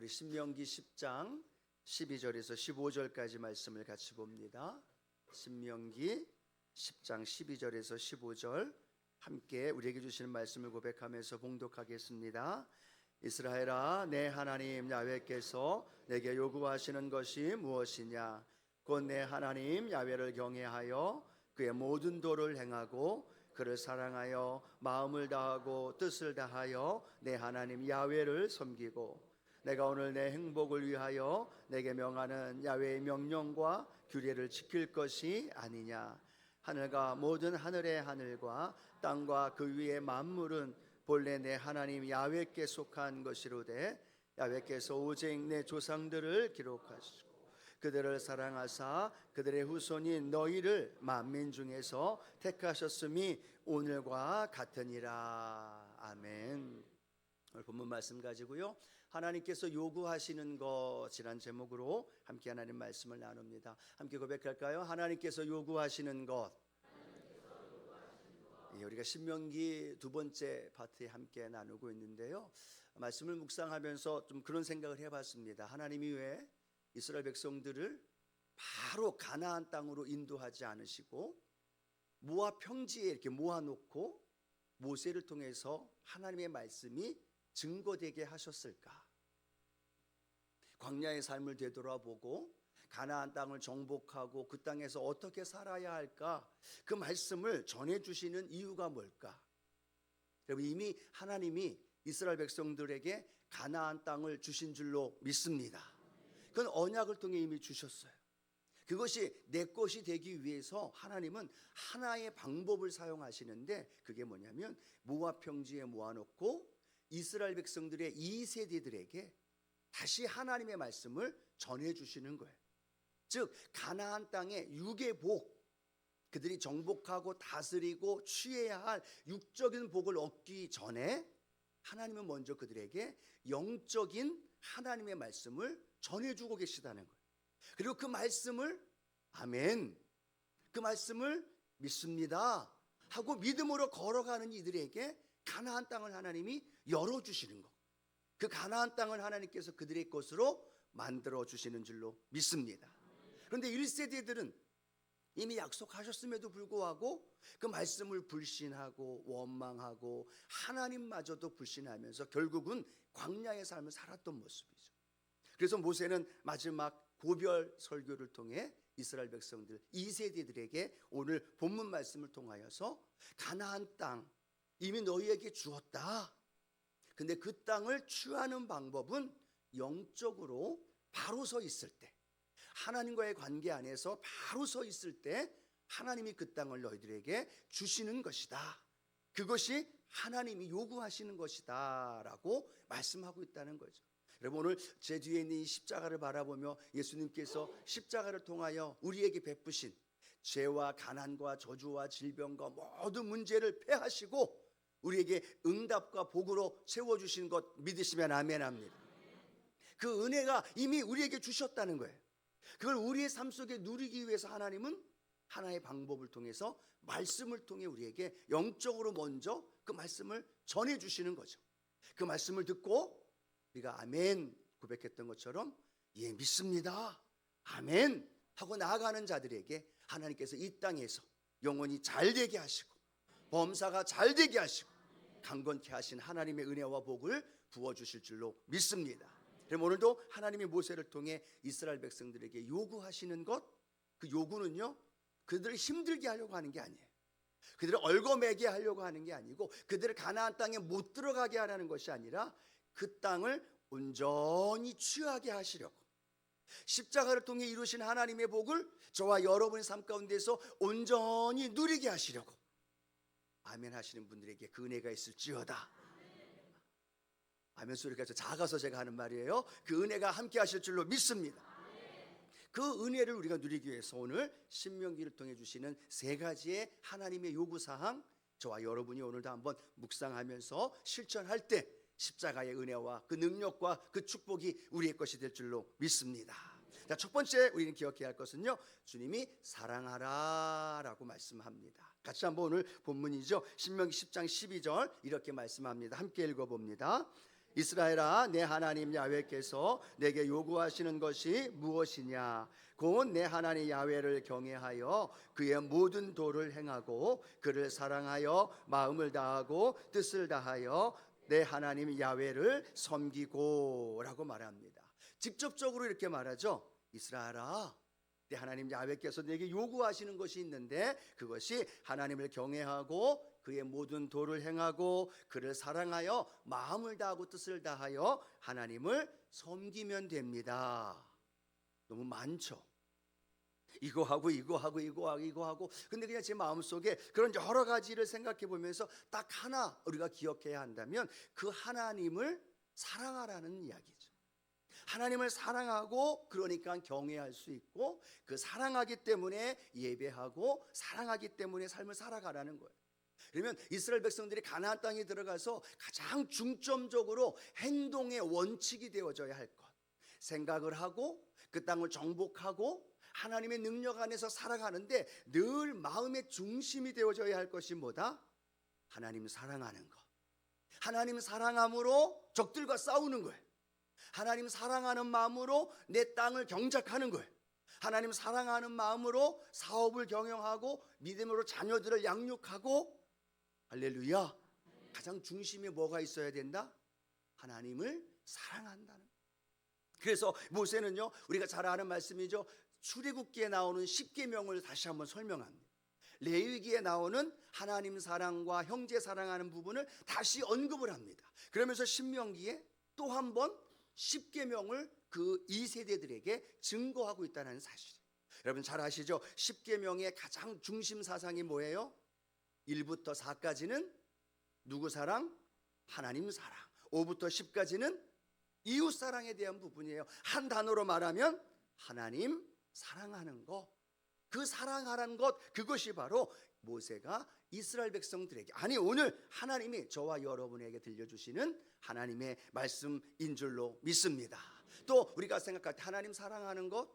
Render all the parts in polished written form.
신명기 10장 12절에서 15절까지 말씀을 같이 봅니다. 신명기 10장 12절에서 15절 함께 우리에게 주시는 말씀을 고백하면서 봉독하겠습니다. 이스라엘아, 내 하나님 야훼께서 내게 요구하시는 것이 무엇이냐? 곧 내 하나님 야훼를 경외하여 그의 모든 도를 행하고 그를 사랑하여 마음을 다하고 뜻을 다하여 내 하나님 야훼를 섬기고 내가 오늘 내 행복을 위하여 내게 명하는 야훼의 명령과 규례를 지킬 것이 아니냐? 하늘과 모든 하늘의 하늘과 땅과 그 위의 만물은 본래 내 하나님 야훼께 속한 것이로되 야훼께서 오직 내 조상들을 기록하시고 그들을 사랑하사 그들의 후손인 너희를 만민 중에서 택하셨음이 오늘과 같으니라. 아멘. 오늘 본문 말씀 가지고요, 하나님께서 요구하시는 것이란 제목으로 함께 하나님 말씀을 나눕니다. 함께 고백할까요? 하나님께서 요구하시는 것. 우리가 신명기 두 번째 파트에 함께 나누고 있는데요, 말씀을 묵상하면서 좀 그런 생각을 해봤습니다. 하나님이 왜 이스라엘 백성들을 바로 가나안 땅으로 인도하지 않으시고 모압 평지에 이렇게 모아놓고 모세를 통해서 하나님의 말씀이 증거되게 하셨을까? 광야의 삶을 되돌아보고 가나안 땅을 정복하고 그 땅에서 어떻게 살아야 할까? 그 말씀을 전해주시는 이유가 뭘까? 여러분, 이미 하나님이 이스라엘 백성들에게 가나안 땅을 주신 줄로 믿습니다. 그건 언약을 통해 이미 주셨어요. 그것이 내 것이 되기 위해서 하나님은 하나의 방법을 사용하시는데, 그게 뭐냐면 모압 평지에 모아놓고 이스라엘 백성들의 2세대들에게 다시 하나님의 말씀을 전해주시는 거예요. 즉 가나안 땅의 육의 복, 그들이 정복하고 다스리고 취해야 할 육적인 복을 얻기 전에 하나님은 먼저 그들에게 영적인 하나님의 말씀을 전해주고 계시다는 거예요. 그리고 그 말씀을 아멘, 그 말씀을 믿습니다 하고 믿음으로 걸어가는 이들에게 가나안 땅을 하나님이 열어주시는 것, 그 가나안 땅을 하나님께서 그들의 것으로 만들어 주시는 줄로 믿습니다. 그런데 1세대들은 이미 약속하셨음에도 불구하고 그 말씀을 불신하고 원망하고 하나님마저도 불신하면서 결국은 광야의 삶을 살았던 모습이죠. 그래서 모세는 마지막 고별 설교를 통해 이스라엘 백성들 2세대들에게 오늘 본문 말씀을 통하여서 가나안 땅 이미 너희에게 주었다. 근데 그 땅을 취하는 방법은 영적으로 바로 서 있을 때, 하나님과의 관계 안에서 바로 서 있을 때 하나님이 그 땅을 너희들에게 주시는 것이다. 그것이 하나님이 요구하시는 것이다 라고 말씀하고 있다는 거죠. 여러분, 오늘 제 뒤에 있는 이 십자가를 바라보며 예수님께서 십자가를 통하여 우리에게 베푸신 죄와 가난과 저주와 질병과 모든 문제를 폐하시고 우리에게 응답과 복으로 세워주신 것 믿으시면 아멘합니다. 그 은혜가 이미 우리에게 주셨다는 거예요. 그걸 우리의 삶 속에 누리기 위해서 하나님은 하나의 방법을 통해서 말씀을 통해 우리에게 영적으로 먼저 그 말씀을 전해주시는 거죠. 그 말씀을 듣고 우리가 아멘 고백했던 것처럼 예 믿습니다 아멘 하고 나아가는 자들에게 하나님께서 이 땅에서 영혼이 잘 되게 하시고 범사가 잘 되게 하시고 강건케 하신 하나님의 은혜와 복을 부어주실 줄로 믿습니다. 그럼 오늘도 하나님이 모세를 통해 이스라엘 백성들에게 요구하시는 것, 그 요구는요 그들을 힘들게 하려고 하는 게 아니에요. 그들을 얽어매게 하려고 하는 게 아니고 그들을 가나안 땅에 못 들어가게 하라는 것이 아니라 그 땅을 온전히 취하게 하시려고, 십자가를 통해 이루신 하나님의 복을 저와 여러분의 삶 가운데서 온전히 누리게 하시려고 아멘 하시는 분들에게 그 은혜가 있을지어다. 아멘 소리가 작아서 제가 하는 말이에요. 그 은혜가 함께 하실 줄로 믿습니다. 그 은혜를 우리가 누리기 위해서 오늘 신명기를 통해 주시는 세 가지의 하나님의 요구사항, 저와 여러분이 오늘도 한번 묵상하면서 실천할 때 십자가의 은혜와 그 능력과 그 축복이 우리의 것이 될 줄로 믿습니다. 자, 첫 번째 우리는 기억해야 할 것은요, 주님이 사랑하라 라고 말씀합니다. 같이 한번 오늘 본문이죠, 신명기 10장 12절 이렇게 말씀합니다. 함께 읽어봅니다. 이스라엘아, 내 하나님 야훼께서 내게 요구하시는 것이 무엇이냐? 곧 내 하나님 야훼를 경외하여 그의 모든 도를 행하고 그를 사랑하여 마음을 다하고 뜻을 다하여 내 하나님 야훼를 섬기고라고 말합니다. 직접적으로 이렇게 말하죠. 이스라엘아, 내 하나님 야훼께서 내게 요구하시는 것이 있는데 그것이 하나님을 경외하고 그의 모든 도를 행하고 그를 사랑하여 마음을 다하고 뜻을 다하여 하나님을 섬기면 됩니다. 너무 많죠. 이거 하고 이거 하고 이거 하고 이거 하고. 근데 그냥 제 마음속에 그런 여러 가지를 생각해 보면서 딱 하나 우리가 기억해야 한다면 그 하나님을 사랑하라는 이야기죠. 하나님을 사랑하고 그러니까 경외할 수 있고 그 사랑하기 때문에 예배하고 사랑하기 때문에 삶을 살아가라는 거예요. 그러면 이스라엘 백성들이 가나안 땅에 들어가서 가장 중점적으로 행동의 원칙이 되어져야 할 것, 생각을 하고 그 땅을 정복하고 하나님의 능력 안에서 살아가는데 늘 마음의 중심이 되어져야 할 것이 뭐다? 하나님 사랑하는 것. 하나님 사랑함으로 적들과 싸우는 거예요. 하나님 사랑하는 마음으로 내 땅을 경작하는 거예요. 하나님 사랑하는 마음으로 사업을 경영하고 믿음으로 자녀들을 양육하고. 할렐루야. 가장 중심에 뭐가 있어야 된다? 하나님을 사랑한다는. 그래서 모세는요, 우리가 잘 아는 말씀이죠. 출애굽기에 나오는 10계명을 다시 한번 설명합니다. 레위기에 나오는 하나님 사랑과 형제 사랑하는 부분을 다시 언급을 합니다. 그러면서 신명기에 또 한 번 10계명을 그 2세대들에게 증거하고 있다는 사실. 여러분 잘 아시죠? 10계명의 가장 중심 사상이 뭐예요? 1부터 4까지는 누구 사랑? 하나님 사랑. 5부터 10까지는 이웃 사랑에 대한 부분이에요. 한 단어로 말하면 하나님 사랑하는 것. 그 사랑하라는 것, 그것이 바로 모세가 이스라엘 백성들에게, 아니 오늘 하나님이 저와 여러분에게 들려주시는 하나님의 말씀인 줄로 믿습니다. 또 우리가 생각할 때 하나님 사랑하는 것,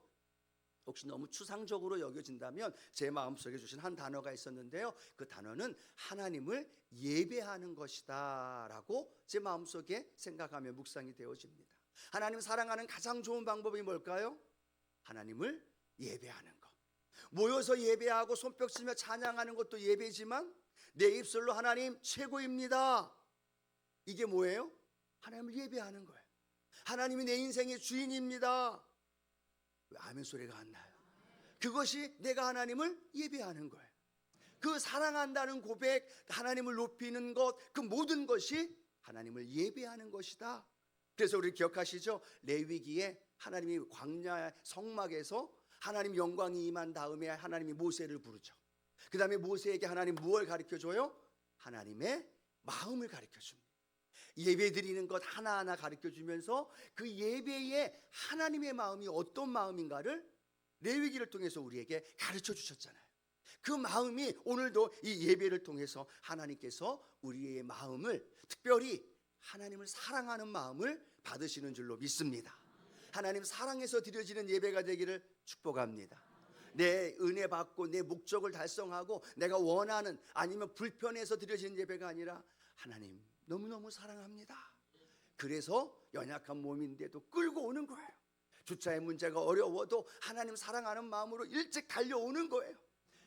혹시 너무 추상적으로 여겨진다면 제 마음속에 주신 한 단어가 있었는데요, 그 단어는 하나님을 예배하는 것이다 라고 제 마음속에 생각하며 묵상이 되어집니다. 하나님 사랑하는 가장 좋은 방법이 뭘까요? 하나님을 예배하는 것. 모여서 예배하고 손뼉치며 찬양하는 것도 예배지만 내 입술로 하나님 최고입니다, 이게 뭐예요? 하나님을 예배하는 거예요. 하나님이 내 인생의 주인입니다. 왜 아멘 소리가 안 나요? 그것이 내가 하나님을 예배하는 거예요. 그 사랑한다는 고백, 하나님을 높이는 것, 그 모든 것이 하나님을 예배하는 것이다. 그래서 우리 기억하시죠? 레위기에 하나님이 광야 성막에서 하나님 영광이 임한 다음에 하나님이 모세를 부르죠. 그 다음에 모세에게 하나님 무엇을 가르쳐줘요? 하나님의 마음을 가르쳐줍니다. 예배 드리는 것 하나하나 가르쳐주면서 그 예배에 하나님의 마음이 어떤 마음인가를 레위기를 통해서 우리에게 가르쳐 주셨잖아요. 그 마음이 오늘도 이 예배를 통해서 하나님께서 우리의 마음을, 특별히 하나님을 사랑하는 마음을 받으시는 줄로 믿습니다. 하나님 사랑해서 드려지는 예배가 되기를 축복합니다. 내 은혜 받고 내 목적을 달성하고 내가 원하는, 아니면 불편해서 드려지는 예배가 아니라 하나님 너무너무 사랑합니다. 그래서 연약한 몸인데도 끌고 오는 거예요. 주차의 문제가 어려워도 하나님 사랑하는 마음으로 일찍 달려오는 거예요.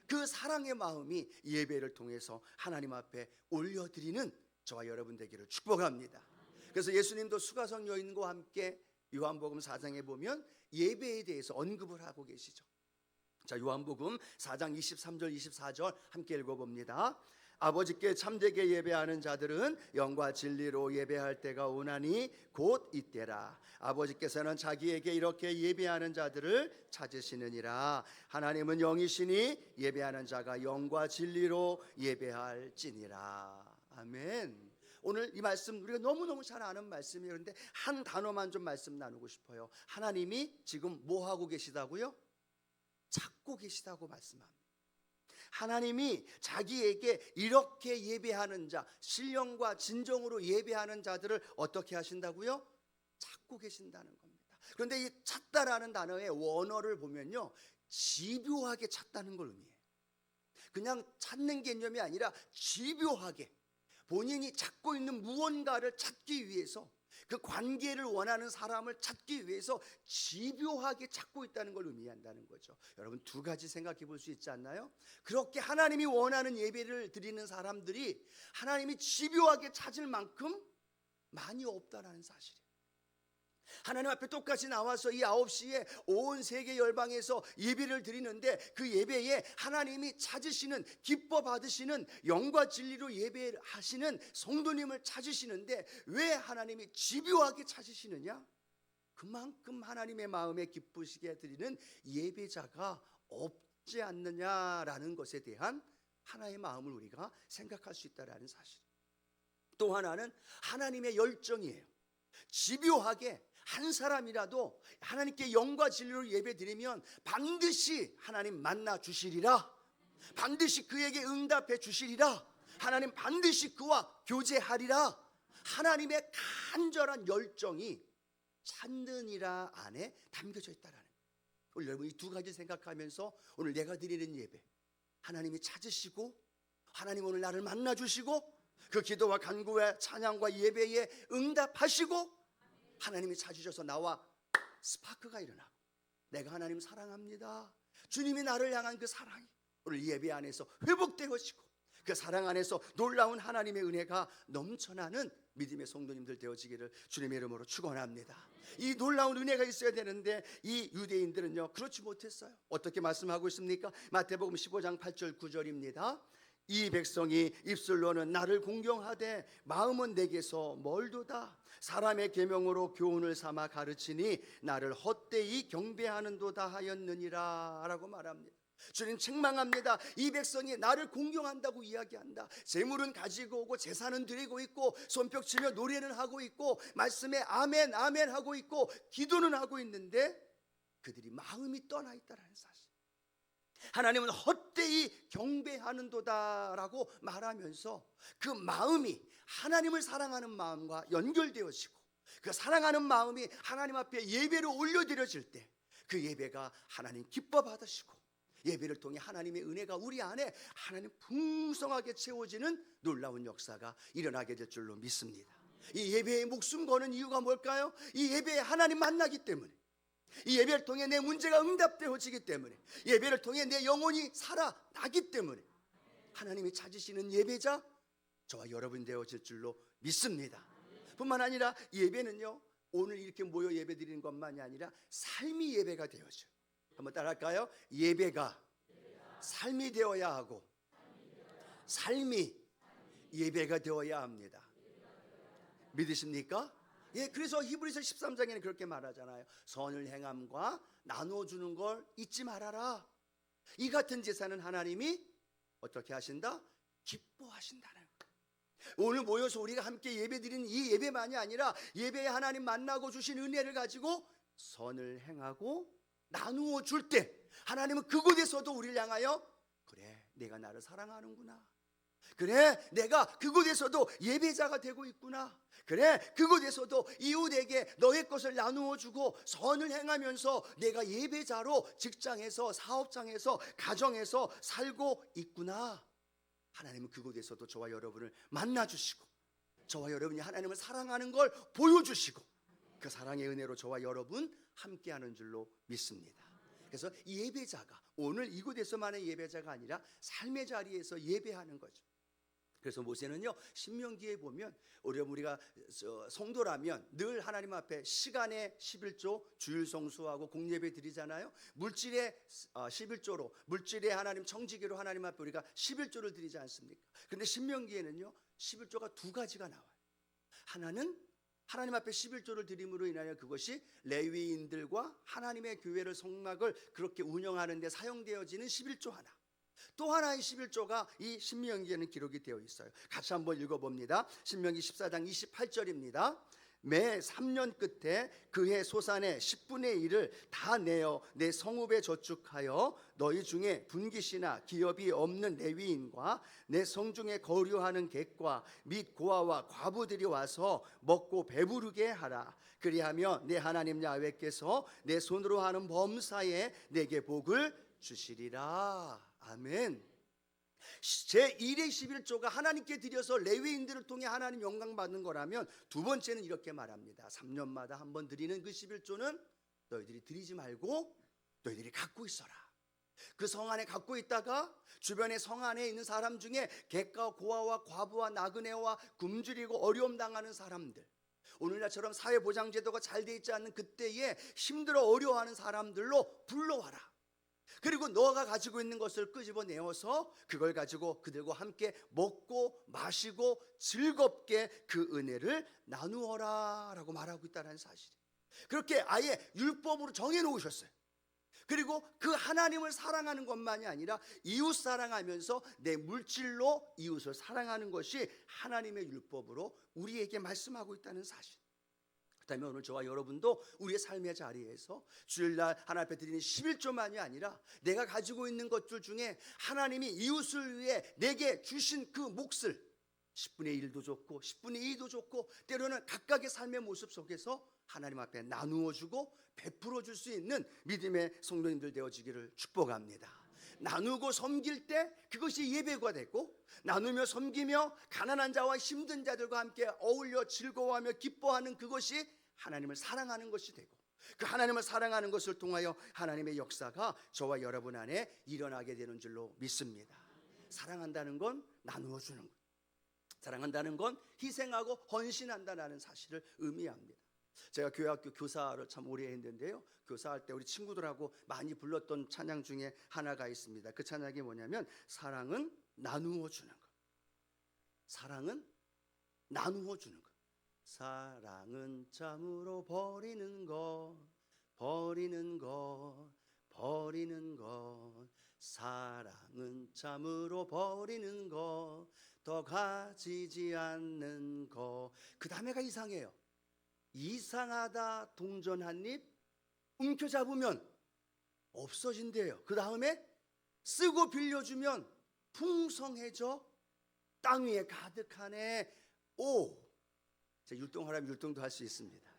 그 사랑의 마음이 예배를 통해서 하나님 앞에 올려드리는 저와 여러분 되기를 축복합니다. 그래서 예수님도 수가성 여인과 함께 요한복음 4장에 보면 예배에 대해서 언급을 하고 계시죠. 자, 요한복음 4장 23절 24절 함께 읽어봅니다. 아버지께 참되게 예배하는 자들은 영과 진리로 예배할 때가 오나니 곧 이때라. 아버지께서는 자기에게 이렇게 예배하는 자들을 찾으시느니라. 하나님은 영이시니 예배하는 자가 영과 진리로 예배할지니라. 아멘. 오늘 이 말씀 우리가 너무너무 잘 아는 말씀이에요. 그런데 한 단어만 좀 말씀 나누고 싶어요. 하나님이 지금 뭐 하고 계시다고요? 찾고 계시다고 말씀합니다. 하나님이 자기에게 이렇게 예배하는 자, 신령과 진정으로 예배하는 자들을 어떻게 하신다고요? 찾고 계신다는 겁니다. 그런데 이 찾다라는 단어의 원어를 보면요, 집요하게 찾다는 걸 의미해요. 그냥 찾는 개념이 아니라 집요하게 본인이 찾고 있는 무언가를 찾기 위해서 그 관계를 원하는 사람을 찾기 위해서 집요하게 찾고 있다는 걸 의미한다는 거죠. 여러분, 두 가지 생각해 볼 수 있지 않나요? 그렇게 하나님이 원하는 예배를 드리는 사람들이 하나님이 집요하게 찾을 만큼 많이 없다라는 사실이에요. 하나님 앞에 똑같이 나와서 이 9시에 온 세계 열방에서 예배를 드리는데 그 예배에 하나님이 찾으시는, 기뻐 받으시는, 영과 진리로 예배하시는 성도님을 찾으시는데 왜 하나님이 집요하게 찾으시느냐? 그만큼 하나님의 마음에 기쁘시게 드리는 예배자가 없지 않느냐라는 것에 대한 하나의 마음을 우리가 생각할 수 있다는 사실. 또 하나는 하나님의 열정이에요. 집요하게 한 사람이라도 하나님께 영과 진리로 예배드리면 반드시 하나님 만나 주시리라, 반드시 그에게 응답해 주시리라, 하나님 반드시 그와 교제하리라, 하나님의 간절한 열정이 찾느니라 안에 담겨져 있다라는 거예요. 오늘 여러분, 이 두 가지 생각하면서 오늘 내가 드리는 예배, 하나님이 찾으시고 하나님 오늘 나를 만나 주시고 그 기도와 간구와 찬양과 예배에 응답하시고 하나님이 찾으셔서 나와 스파크가 일어나고 내가 하나님 사랑합니다, 주님이 나를 향한 그 사랑이 오늘 예배 안에서 회복되어지고 그 사랑 안에서 놀라운 하나님의 은혜가 넘쳐나는 믿음의 성도님들 되어지기를 주님의 이름으로 축원합니다. 이 놀라운 은혜가 있어야 되는데 이 유대인들은요 그렇지 못했어요. 어떻게 말씀하고 있습니까? 마태복음 15장 8절 9절입니다. 이 백성이 입술로는 나를 공경하되 마음은 내게서 멀도다. 사람의 계명으로 교훈을 삼아 가르치니 나를 헛되이 경배하는도다 하였느니라 라고 말합니다. 주님 책망합니다. 이 백성이 나를 공경한다고 이야기한다. 재물은 가지고 오고 제사는 드리고 있고 손뼉치며 노래는 하고 있고 말씀에 아멘 아멘 하고 있고 기도는 하고 있는데 그들이 마음이 떠나 있다는 사실. 하나님은 헛되이 경배하는도다라고 말하면서 그 마음이 하나님을 사랑하는 마음과 연결되어지고 그 사랑하는 마음이 하나님 앞에 예배로 올려드려질 때 그 예배가 하나님 기뻐 받으시고 예배를 통해 하나님의 은혜가 우리 안에 하나님 풍성하게 채워지는 놀라운 역사가 일어나게 될 줄로 믿습니다. 이 예배에 목숨 거는 이유가 뭘까요? 이 예배에 하나님 만나기 때문에, 이 예배를 통해 내 문제가 응답되어지기 때문에, 예배를 통해 내 영혼이 살아나기 때문에 하나님이 찾으시는 예배자 저와 여러분 되어질 줄로 믿습니다. 뿐만 아니라 예배는요 오늘 이렇게 모여 예배드리는 것만이 아니라 삶이 예배가 되어져요. 한번 따라할까요? 예배가 삶이 되어야 하고 삶이 예배가 되어야 합니다. 믿으십니까? 예, 그래서 히브리서 13장에는 그렇게 말하잖아요. 선을 행함과 나눠주는 걸 잊지 말아라. 이 같은 제사는 하나님이 어떻게 하신다? 기뻐하신다는 거예요. 오늘 모여서 우리가 함께 예배드리는 이 예배만이 아니라 예배에 하나님 만나고 주신 은혜를 가지고 선을 행하고 나누어 줄 때 하나님은 그곳에서도 우리를 향하여 그래 내가 나를 사랑하는구나, 그래 내가 그곳에서도 예배자가 되고 있구나, 그래 그곳에서도 이웃에게 너의 것을 나누어 주고 선을 행하면서 내가 예배자로 직장에서 사업장에서 가정에서 살고 있구나. 하나님은 그곳에서도 저와 여러분을 만나주시고 저와 여러분이 하나님을 사랑하는 걸 보여주시고 그 사랑의 은혜로 저와 여러분 함께하는 줄로 믿습니다. 그래서 예배자가 오늘 이곳에서만의 예배자가 아니라 삶의 자리에서 예배하는 거죠. 그래서 모세는요 신명기에 보면 우리가 성도라면 늘 하나님 앞에 시간의 11조 주일성수하고 공예배 드리잖아요. 물질의 11조로 물질의 하나님 청지기로 하나님 앞에 우리가 11조를 드리지 않습니까? 그런데 신명기에는요 11조가 두 가지가 나와요. 하나는 하나님 앞에 11조를 드림으로 인하여 그것이 레위인들과 하나님의 교회를 성막을 그렇게 운영하는 데 사용되어지는 11조 하나, 또 하나의 11조가 이 신명기에는 기록이 되어 있어요. 같이 한번 읽어봅니다. 신명기 14장 28절입니다. 매 3년 끝에 그해 소산의 10분의 1을 다 내어 내 성읍에 저축하여 너희 중에 분깃이나 기업이 없는 레위인과 내 성중에 거류하는 객과 및 고아와 과부들이 와서 먹고 배부르게 하라. 그리하며 내 하나님 야훼께서 내 손으로 하는 범사에 내게 복을 주시리라. 아멘. 제1의 11조가 하나님께 드려서 레위인들을 통해 하나님 영광 받는 거라면, 두 번째는 이렇게 말합니다. 3년마다 한 번 드리는 그 11조는 너희들이 드리지 말고 너희들이 갖고 있어라. 그 성 안에 갖고 있다가 주변의 성 안에 있는 사람 중에 객과 고아와 과부와 나그네와 굶주리고 어려움 당하는 사람들, 오늘날처럼 사회보장제도가 잘 돼 있지 않는 그때에 힘들어 어려워하는 사람들로 불러와라. 그리고 너가 가지고 있는 것을 끄집어내어서 그걸 가지고 그들과 함께 먹고 마시고 즐겁게 그 은혜를 나누어라 라고 말하고 있다는 사실. 그렇게 아예 율법으로 정해놓으셨어요. 그리고 그 하나님을 사랑하는 것만이 아니라 이웃 사랑하면서 내 물질로 이웃을 사랑하는 것이 하나님의 율법으로 우리에게 말씀하고 있다는 사실. 그렇다면 오늘 저와 여러분도 우리의 삶의 자리에서 주일날 하나님 앞에 드리는 11조만이 아니라 내가 가지고 있는 것들 중에 하나님이 이웃을 위해 내게 주신 그 몫을 10분의 1도 좋고 10분의 2도 좋고 때로는 각각의 삶의 모습 속에서 하나님 앞에 나누어 주고 베풀어 줄 수 있는 믿음의 성도님들 되어지기를 축복합니다. 나누고 섬길 때 그것이 예배가 되고, 나누며 섬기며 가난한 자와 힘든 자들과 함께 어울려 즐거워하며 기뻐하는 그것이 하나님을 사랑하는 것이 되고, 그 하나님을 사랑하는 것을 통하여 하나님의 역사가 저와 여러분 안에 일어나게 되는 줄로 믿습니다. 사랑한다는 건 나누어 주는 것, 사랑한다는 건 희생하고 헌신한다는 사실을 의미합니다. 제가 교회학교 교사를 참 오래 했는데요, 교사할 때 우리 친구들하고 많이 불렀던 찬양 중에 하나가 있습니다. 그 찬양이 뭐냐면 사랑은 나누어 주는 것. 사랑은 나누어 주는 것. 사랑은 참으로 버리는 것, 버리는 것, 버리는 것. 사랑은 참으로 버리는 것, 더 가지지 않는 것. 그 다음에가 이상해요. 이상하다 동전 한 입 움켜잡으면 없어진대요. 그 다음에 쓰고 빌려주면 풍성해져 땅 위에 가득하네. 오, 율동하라면 율동도 할 수 있습니다.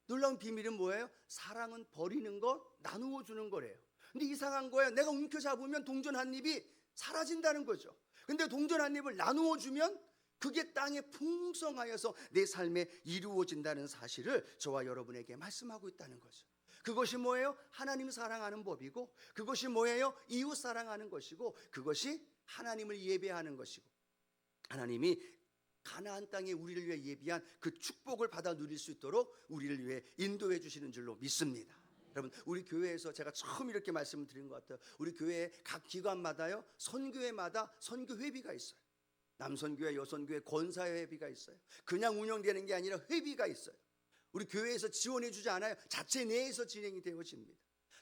놀라운 비밀은 뭐예요? 사랑은 버리는 것, 나누어 주는 거래요. 근데 이상한 거예요. 내가 움켜잡으면 동전 한 입이 사라진다는 거죠. 근데 동전 한 입을 나누어 주면 그게 땅에 풍성하여서 내 삶에 이루어진다는 사실을 저와 여러분에게 말씀하고 있다는 거죠. 그것이 뭐예요? 하나님 사랑하는 법이고, 그것이 뭐예요? 이웃 사랑하는 것이고, 그것이 하나님을 예배하는 것이고, 하나님이 가나안 땅에 우리를 위해 예비한 그 축복을 받아 누릴 수 있도록 우리를 위해 인도해 주시는 줄로 믿습니다. 여러분, 우리 교회에서 제가 처음 이렇게 말씀을 드린 것 같아요. 우리 교회 각 기관마다요, 선교회마다 선교회비가 있어요. 남선교회, 여선교회, 권사회비가 있어요. 그냥 운영되는 게 아니라 회비가 있어요. 우리 교회에서 지원해 주지 않아요. 자체 내에서 진행이 되어집니다.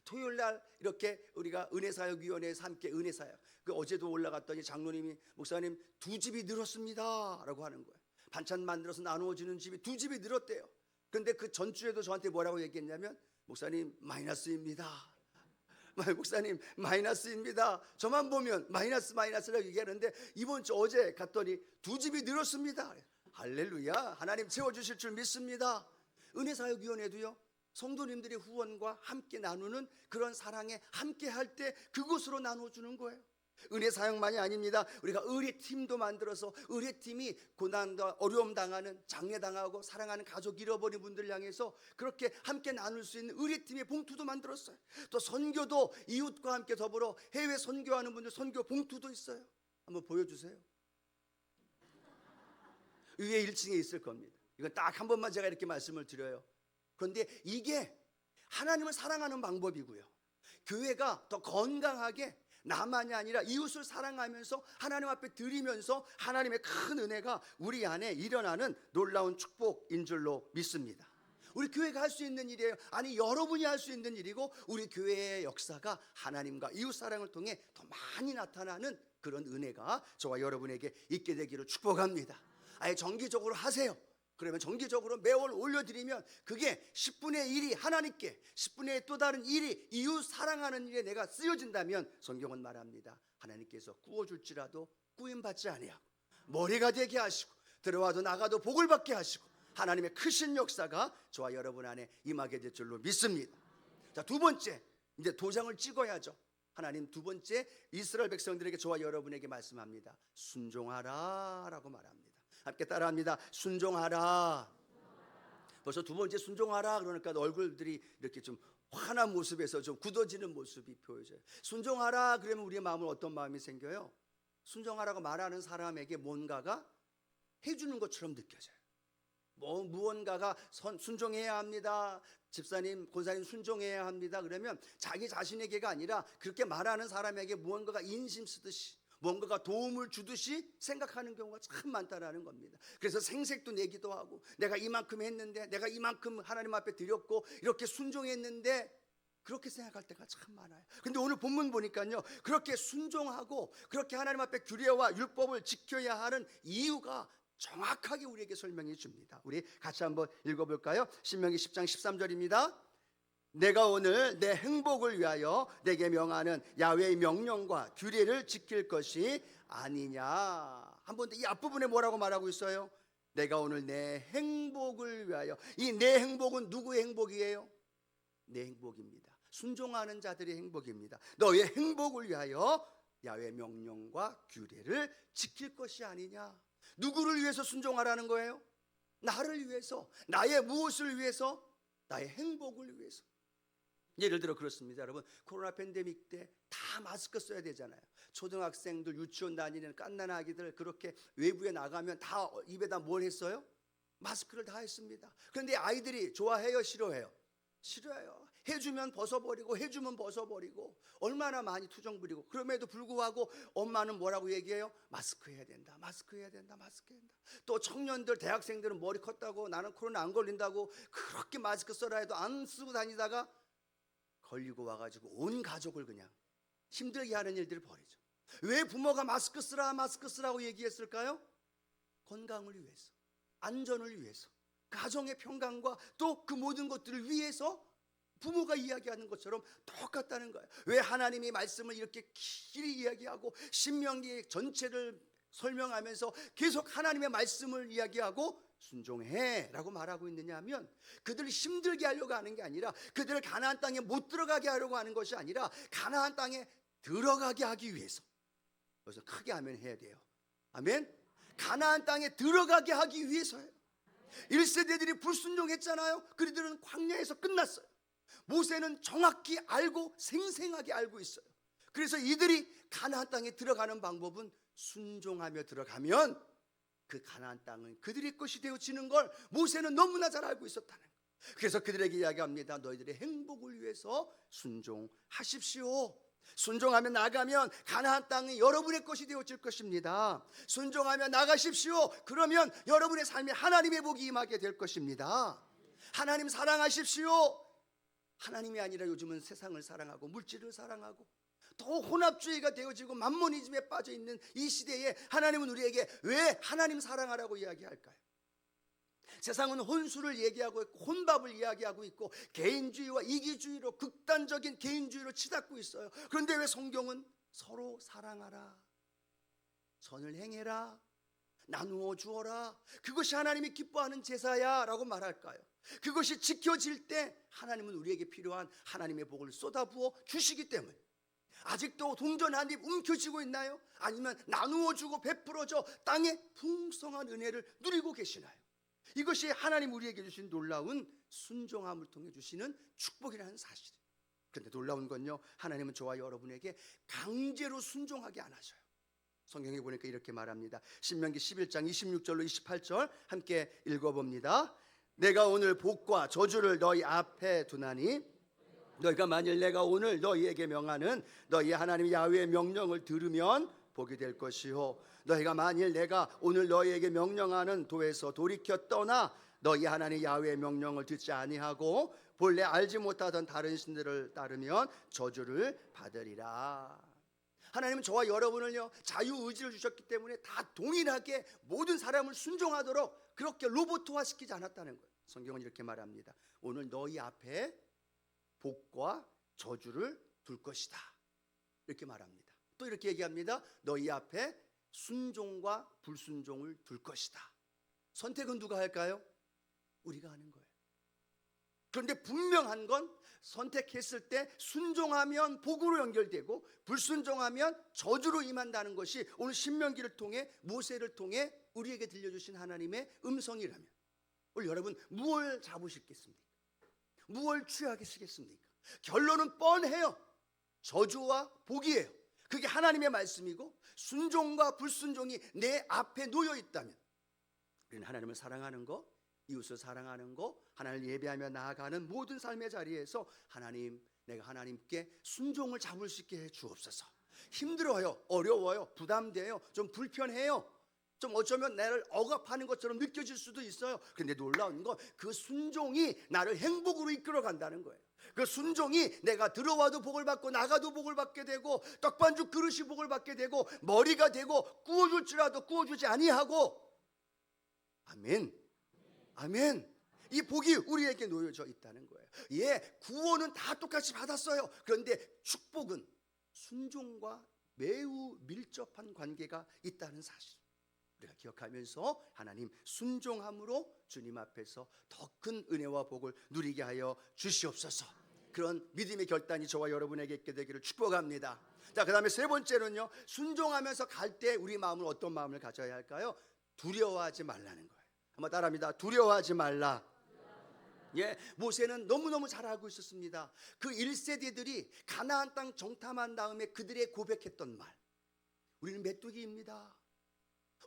토요일날 이렇게 우리가 은혜사역위원회에서 함께 은혜사역, 그 어제도 올라갔더니 장로님이 목사님 2집이 늘었습니다 라고 하는 거예요. 반찬 만들어서 나누어주는 집이 2집이 늘었대요. 그런데 그 전주에도 저한테 뭐라고 얘기했냐면 목사님 마이너스입니다. 목사님 마이너스입니다. 저만 보면 마이너스라고 얘기하는데 이번 주 어제 갔더니 2집이 늘었습니다. 할렐루야, 하나님 채워주실 줄 믿습니다. 은혜사역위원회도요, 성도님들의 후원과 함께 나누는 그런 사랑에 함께 할 때 그곳으로 나눠주는 거예요. 은혜사역만이 아닙니다. 우리가 의뢰팀도 만들어서 의뢰팀이 고난과 어려움 당하는, 장례당하고 사랑하는 가족 잃어버린 분들 향해서 그렇게 함께 나눌 수 있는 의뢰팀의 봉투도 만들었어요. 또 선교도 이웃과 함께 더불어 해외 선교하는 분들 선교 봉투도 있어요. 한번 보여주세요. 위에 1층에 있을 겁니다. 이건 딱 한 번만 제가 이렇게 말씀을 드려요. 그런데 이게 하나님을 사랑하는 방법이고요, 교회가 더 건강하게 나만이 아니라 이웃을 사랑하면서 하나님 앞에 드리면서 하나님의 큰 은혜가 우리 안에 일어나는 놀라운 축복인 줄로 믿습니다. 우리 교회가 할 수 있는 일이에요. 아니, 여러분이 할 수 있는 일이고, 우리 교회의 역사가 하나님과 이웃 사랑을 통해 더 많이 나타나는 그런 은혜가 저와 여러분에게 있게 되기를 축복합니다. 아예 정기적으로 하세요. 그러면 정기적으로 매월 올려드리면 그게 10분의 1이 하나님께, 10분의 1 또 다른 1이 이웃 사랑하는 일에 내가 쓰여진다면 성경은 말합니다. 하나님께서 구워줄지라도 구임받지 아니하고 머리가 되게 하시고 들어와도 나가도 복을 받게 하시고 하나님의 크신 역사가 저와 여러분 안에 임하게 될 줄로 믿습니다. 자, 두 번째, 이제 도장을 찍어야죠. 하나님 두 번째 이스라엘 백성들에게 저와 여러분에게 말씀합니다. 순종하라 라고 말합니다. 함께 따라합니다. 순종하라. 벌써 두 번째 순종하라 그러니까 얼굴들이 이렇게 좀 화난 모습에서 좀 굳어지는 모습이 보여져요. 순종하라 그러면 우리의 마음은 어떤 마음이 생겨요? 순종하라고 말하는 사람에게 뭔가가 해주는 것처럼 느껴져요. 무언가가 순종해야 합니다. 집사님, 권사님 순종해야 합니다. 그러면 자기 자신에게가 아니라 그렇게 말하는 사람에게 무언가가 인심 쓰듯이 뭔가가 도움을 주듯이 생각하는 경우가 참 많다라는 겁니다. 그래서 생색도 내기도 하고 내가 이만큼 했는데 내가 이만큼 하나님 앞에 드렸고 이렇게 순종했는데 그렇게 생각할 때가 참 많아요. 근데 오늘 본문 보니까요, 그렇게 순종하고 그렇게 하나님 앞에 규례와 율법을 지켜야 하는 이유가 정확하게 우리에게 설명해 줍니다. 우리 같이 한번 읽어볼까요? 신명기 10장 13절입니다. 내가 오늘 내 행복을 위하여 내게 명하는 야훼의 명령과 규례를 지킬 것이 아니냐. 한번 이 앞부분에 뭐라고 말하고 있어요? 내가 오늘 내 행복을 위하여. 이 내 행복은 누구의 행복이에요? 내 행복입니다. 순종하는 자들의 행복입니다. 너의 행복을 위하여 야훼의 명령과 규례를 지킬 것이 아니냐. 누구를 위해서 순종하라는 거예요? 나를 위해서, 나의 무엇을 위해서? 나의 행복을 위해서. 예를 들어 그렇습니다. 여러분, 코로나 팬데믹 때 다 마스크 써야 되잖아요. 초등학생들, 유치원 다니는 갓난 아기들 그렇게 외부에 나가면 다 입에다 뭘 했어요? 마스크를 다 했습니다. 그런데 아이들이 좋아해요, 싫어해요? 싫어요. 해주면 벗어버리고 해주면 벗어버리고 얼마나 많이 투정 부리고, 그럼에도 불구하고 엄마는 뭐라고 얘기해요? 마스크 해야 된다, 마스크 해야 된다, 마스크 해야 된다. 또 청년들, 대학생들은 머리 컸다고 나는 코로나 안 걸린다고 그렇게 마스크 써라 해도 안 쓰고 다니다가 걸리고 와가지고 온 가족을 그냥 힘들게 하는 일들을 벌이죠. 왜 부모가 마스크 쓰라 마스크 쓰라고 얘기했을까요? 건강을 위해서, 안전을 위해서, 가정의 평강과 또 그 모든 것들을 위해서 부모가 이야기하는 것처럼 똑같다는 거예요. 왜 하나님이 말씀을 이렇게 길이 이야기하고 신명기 전체를 설명하면서 계속 하나님의 말씀을 이야기하고 순종해 라고 말하고 있느냐 하면, 그들을 힘들게 하려고 하는 게 아니라, 그들을 가나안 땅에 못 들어가게 하려고 하는 것이 아니라 가나안 땅에 들어가게 하기 위해서. 그래서 크게 아멘 해야 돼요. 아멘. 가나안 땅에 들어가게 하기 위해서예요. 1세대들이 불순종했잖아요. 그들은 광야에서 끝났어요. 모세는 정확히 알고 생생하게 알고 있어요. 그래서 이들이 가나안 땅에 들어가는 방법은 순종하며 들어가면 그 가나안 땅은 그들의 것이 되어지는 걸 모세는 너무나 잘 알고 있었다는 거예요. 그래서 그들에게 이야기합니다. 너희들의 행복을 위해서 순종하십시오. 순종하며 나가면 가나안 땅이 여러분의 것이 되어질 것입니다. 순종하며 나가십시오. 그러면 여러분의 삶에 하나님의 복이 임하게 될 것입니다. 하나님 사랑하십시오. 하나님이 아니라 요즘은 세상을 사랑하고 물질을 사랑하고 더 혼합주의가 되어지고 만모니즘에 빠져있는 이 시대에 하나님은 우리에게 왜 하나님 사랑하라고 이야기할까요? 세상은 혼술을 얘기하고 있고 혼밥을 이야기하고 있고 개인주의와 이기주의로, 극단적인 개인주의로 치닫고 있어요. 그런데 왜 성경은 서로 사랑하라, 선을 행해라, 나누어 주어라, 그것이 하나님이 기뻐하는 제사야 라고 말할까요? 그것이 지켜질 때 하나님은 우리에게 필요한 하나님의 복을 쏟아부어 주시기 때문에. 아직도 동전 한 입 움켜쥐고 있나요? 아니면 나누어 주고 베풀어져 땅의 풍성한 은혜를 누리고 계시나요? 이것이 하나님 우리에게 주신 놀라운 순종함을 통해 주시는 축복이라는 사실이에요. 그런데 놀라운 건요, 하나님은 저와 여러분에게 강제로 순종하게 안 하셔요. 성경에 보니까 이렇게 말합니다. 신명기 11장 26절로 28절 함께 읽어봅니다. 내가 오늘 복과 저주를 너희 앞에 두나니 너희가 만일 내가 오늘 너희에게 명하는 너희 하나님 야훼의 명령을 들으면 복이 될 것이요, 너희가 만일 내가 오늘 너희에게 명령하는 도에서 돌이켜 떠나 너희 하나님 야훼의 명령을 듣지 아니하고 본래 알지 못하던 다른 신들을 따르면 저주를 받으리라. 하나님은 저와 여러분을요 자유의지를 주셨기 때문에 다 동일하게 모든 사람을 순종하도록 그렇게 로봇화 시키지 않았다는 거예요. 성경은 이렇게 말합니다. 오늘 너희 앞에 복과 저주를 둘 것이다, 이렇게 말합니다. 또 이렇게 얘기합니다. 너희 앞에 순종과 불순종을 둘 것이다. 선택은 누가 할까요? 우리가 하는 거예요. 그런데 분명한 건 선택했을 때 순종하면 복으로 연결되고 불순종하면 저주로 임한다는 것이 오늘 신명기를 통해 모세를 통해 우리에게 들려주신 하나님의 음성이라면 오늘 여러분 무엇을 잡으시겠습니까? 무엇을 취하시겠습니까? 결론은 뻔해요. 저주와 복이에요. 그게 하나님의 말씀이고 순종과 불순종이 내 앞에 놓여 있다면 우리는 하나님을 사랑하는 것, 이웃을 사랑하는 것, 하나님을 예배하며 나아가는 모든 삶의 자리에서 하나님, 내가 하나님께 순종을 잡을 수 있게 해 주옵소서. 힘들어요, 어려워요, 부담돼요, 좀 불편해요, 좀 어쩌면 나를 억압하는 것처럼 느껴질 수도 있어요. 그런데 놀라운 건 그 순종이 나를 행복으로 이끌어 간다는 거예요. 그 순종이 내가 들어와도 복을 받고 나가도 복을 받게 되고 떡반죽 그릇이 복을 받게 되고 머리가 되고 구워줄지라도 구워주지 아니하고, 아멘, 아멘. 이 복이 우리에게 놓여져 있다는 거예요. 예, 구원은 다 똑같이 받았어요. 그런데 축복은 순종과 매우 밀접한 관계가 있다는 사실 우리가 기억하면서 하나님 순종함으로 주님 앞에서 더 큰 은혜와 복을 누리게 하여 주시옵소서. 그런 믿음의 결단이 저와 여러분에게 있게 되기를 축복합니다. 자, 그 다음에 세 번째는요, 순종하면서 갈 때 우리 마음은 어떤 마음을 가져야 할까요? 두려워하지 말라는 거예요. 한번 따라합니다. 두려워하지 말라. 예, 모세는 너무너무 잘 알고 있었습니다. 그 1세대들이 가나안 땅 정탐한 다음에 그들의 고백했던 말, 우리는 메뚜기입니다.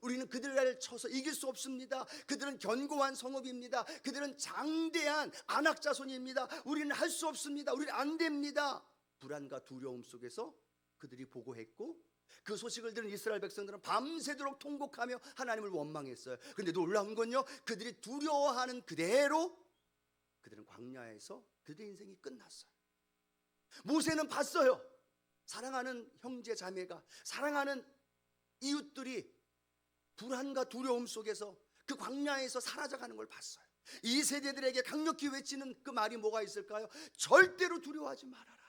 우리는 그들을 쳐서 이길 수 없습니다. 그들은 견고한 성읍입니다. 그들은 장대한 안악자손입니다. 우리는 할 수 없습니다. 우리는 안 됩니다. 불안과 두려움 속에서 그들이 보고했고, 그 소식을 들은 이스라엘 백성들은 밤새도록 통곡하며 하나님을 원망했어요. 그런데 놀라운 건요, 그들이 두려워하는 그대로 그들은 광야에서 그들의 인생이 끝났어요. 모세는 봤어요. 사랑하는 형제 자매가, 사랑하는 이웃들이 불안과 두려움 속에서 그 광야에서 사라져가는 걸 봤어요. 이 세대들에게 강력히 외치는 그 말이 뭐가 있을까요? 절대로 두려워하지 말아라.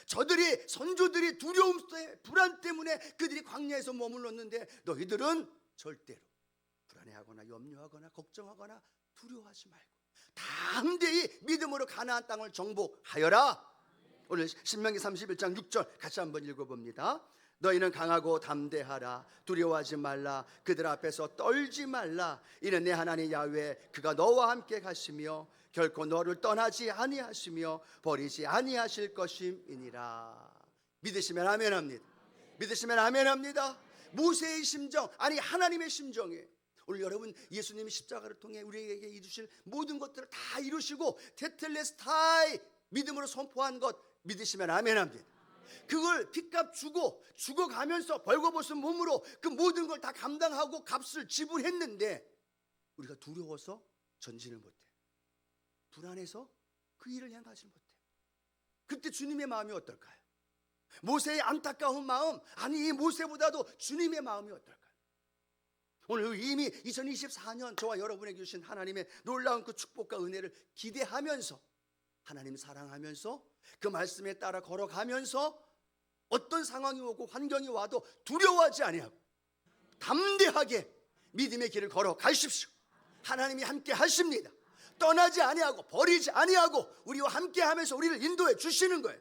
저들이, 선조들이 두려움 속에 불안 때문에 그들이 광야에서 머물렀는데 너희들은 절대로 불안해하거나 염려하거나 걱정하거나 두려워하지 말고 담대히 믿음으로 가나안 땅을 정복하여라. 오늘 신명기 31장 6절 같이 한번 읽어봅니다. 너희는 강하고 담대하라. 두려워하지 말라. 그들 앞에서 떨지 말라. 이는 내 하나님 야훼 그가 너와 함께 가시며 결코 너를 떠나지 아니하시며 버리지 아니하실 것임이니라. 믿으시면 아멘합니다. 믿으시면 아멘합니다. 모세의 심정, 아니 하나님의 심정이에요. 오늘 여러분, 예수님이 십자가를 통해 우리에게 이루실 모든 것들을 다 이루시고 테텔레스타이 믿음으로 선포한 것 믿으시면 아멘합니다. 그걸 핏값 주고 죽어가면서 벌거벗은 몸으로 그 모든 걸 다 감당하고 값을 지불했는데 우리가 두려워서 전진을 못해, 불안해서 그 일을 행하지 못해. 그때 주님의 마음이 어떨까요? 모세의 안타까운 마음, 아니 모세보다도 주님의 마음이 어떨까요? 오늘 이미 2024년 저와 여러분에게 주신 하나님의 놀라운 그 축복과 은혜를 기대하면서, 하나님 사랑하면서 그 말씀에 따라 걸어가면서 어떤 상황이 오고 환경이 와도 두려워하지 아니하고 담대하게 믿음의 길을 걸어가십시오. 하나님이 함께 하십니다. 떠나지 아니하고 버리지 아니하고 우리와 함께 하면서 우리를 인도해 주시는 거예요.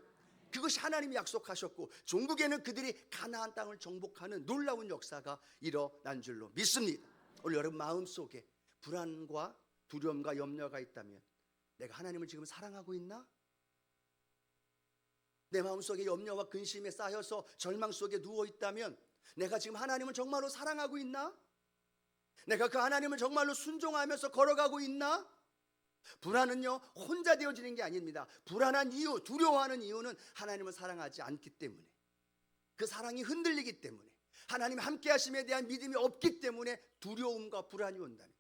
그것이 하나님이 약속하셨고 종국에는 그들이 가나안 땅을 정복하는 놀라운 역사가 일어난 줄로 믿습니다. 오늘 여러분 마음속에 불안과 두려움과 염려가 있다면 내가 하나님을 지금 사랑하고 있나? 내 마음속에 염려와 근심에 쌓여서 절망 속에 누워 있다면 내가 지금 하나님을 정말로 사랑하고 있나? 내가 그 하나님을 정말로 순종하면서 걸어가고 있나? 불안은요 혼자 되어지는 게 아닙니다. 불안한 이유, 두려워하는 이유는 하나님을 사랑하지 않기 때문에, 그 사랑이 흔들리기 때문에, 하나님 함께 하심에 대한 믿음이 없기 때문에 두려움과 불안이 온다는,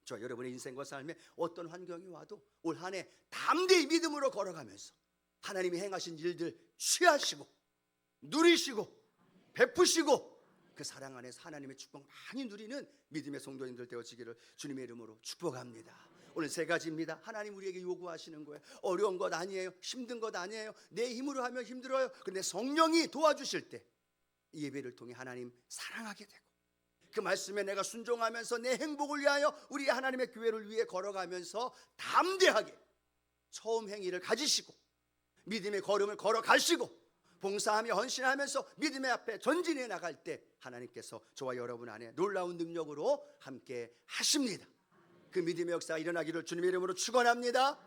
저 여러분의 인생과 삶에 어떤 환경이 와도 올 한 해 담대히 믿음으로 걸어가면서 하나님이 행하신 일들 취하시고 누리시고 베푸시고 그 사랑 안에서 하나님의 축복 많이 누리는 믿음의 성도님들 되어지기를 주님의 이름으로 축복합니다. 오늘 세 가지입니다. 하나님 우리에게 요구하시는 거예요. 어려운 것 아니에요. 힘든 것 아니에요. 내 힘으로 하면 힘들어요. 근데 성령이 도와주실 때 이 예배를 통해 하나님 사랑하게 되고 그 말씀에 내가 순종하면서 내 행복을 위하여 우리 하나님의 교회를 위해 걸어가면서 담대하게 처음 행위를 가지시고 믿음의 걸음을 걸어가시고 봉사하며 헌신하면서 믿음의 앞에 전진해 나갈 때 하나님께서 저와 여러분 안에 놀라운 능력으로 함께 하십니다. 그 믿음의 역사가 일어나기를 주님의 이름으로 축원합니다.